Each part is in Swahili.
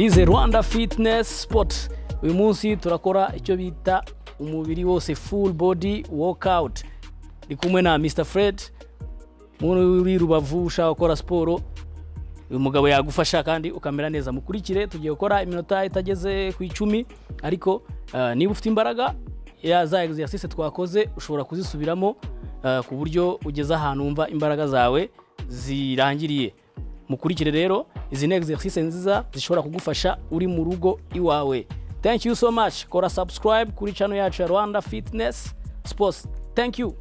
Dize Rwanda Fitness Sport. Uyu munsi turakora icyo bita umubiri wose full body workout. Ndi kumwe na Mr Fred. Muri Rubavu ushaka gukora sport. Uyu mugabo yagufasha kandi ukamera neza. Mukurikire tugiye gukora iminota itageze ku 10 ariko niba ufite imbaraga ya za exercice twakoze ushobora kuzisubiramo ku buryo ugeza ahantu umva imbaraga zawe zirangiriye. Mukurikire rero izi exercice nziza zishobora kugufasha uri mu rugo iwawe. Thank you so much. Kora subscribe kuri channel yacu ya Rwanda Fitness Sports. Thank you.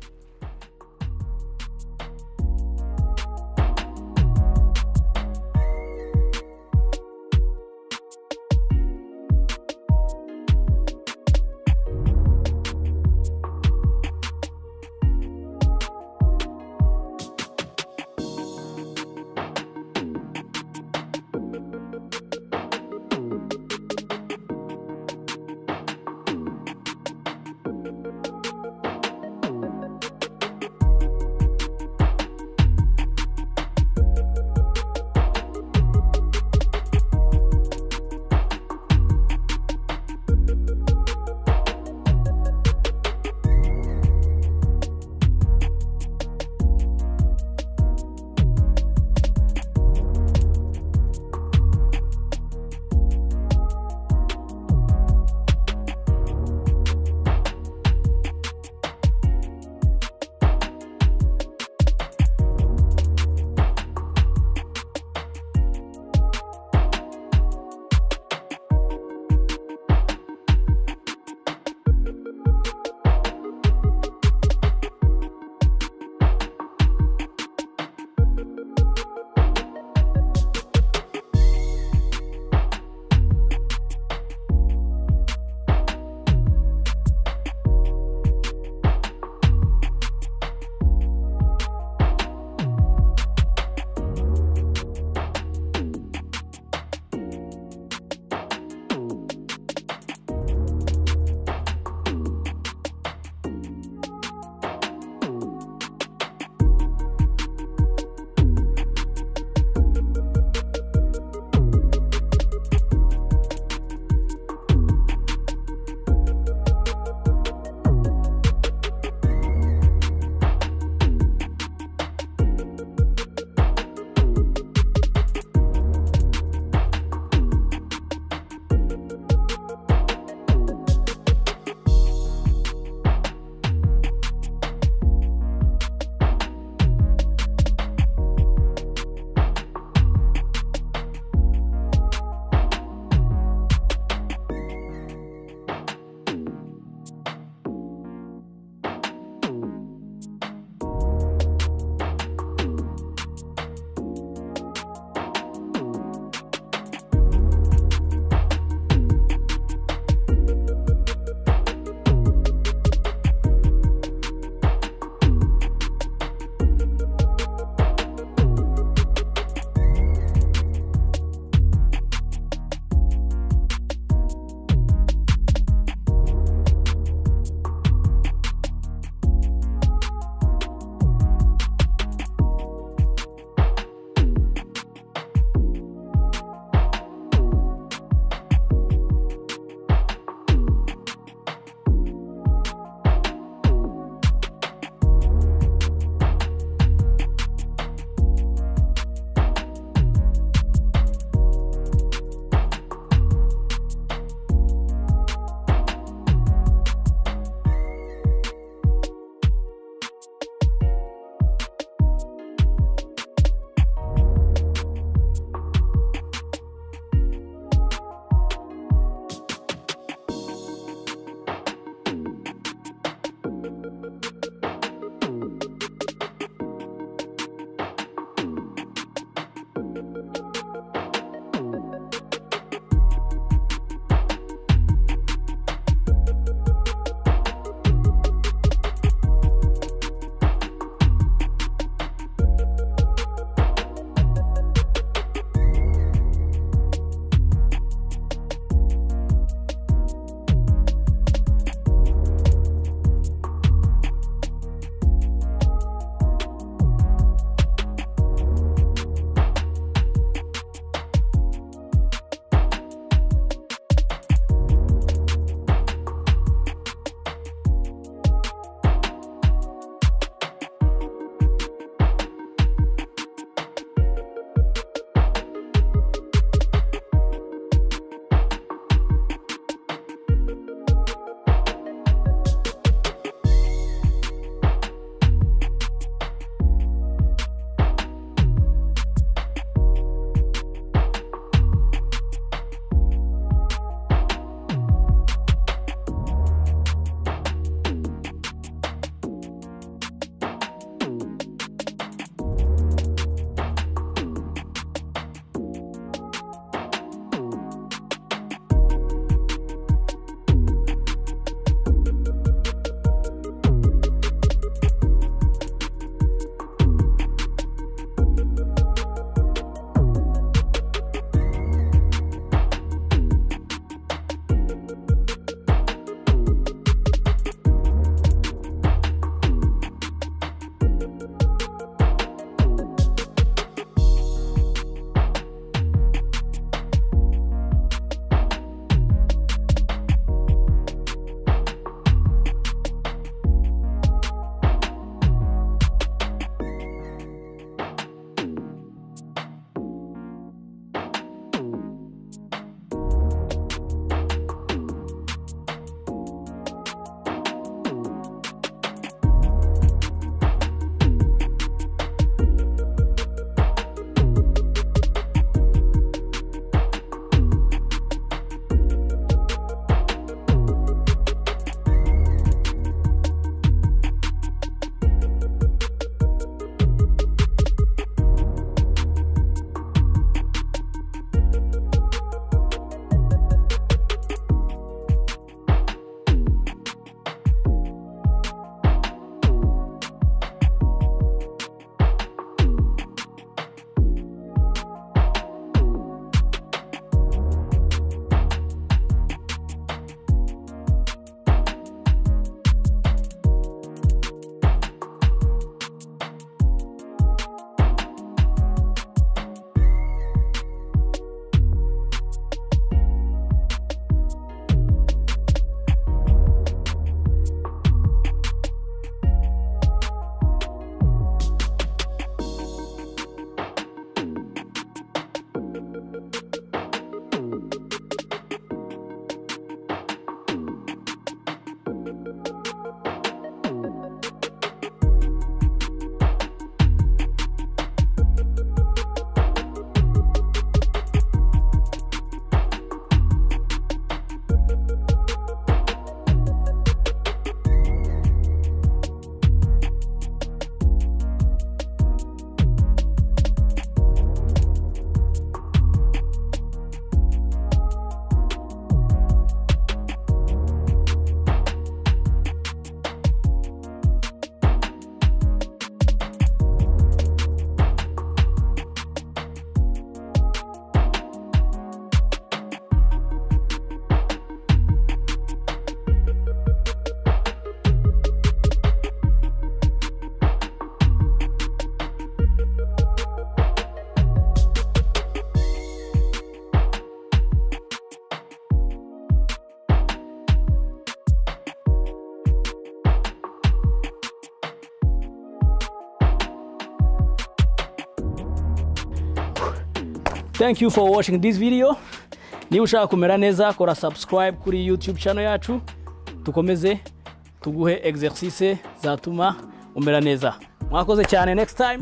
thank you for watching this video. Niba ushaka kumera neza kora subscribe kuri YouTube channel yacu, tukomeze tuguhe exercice zatuma umera neza. Mwakoze cyane, next time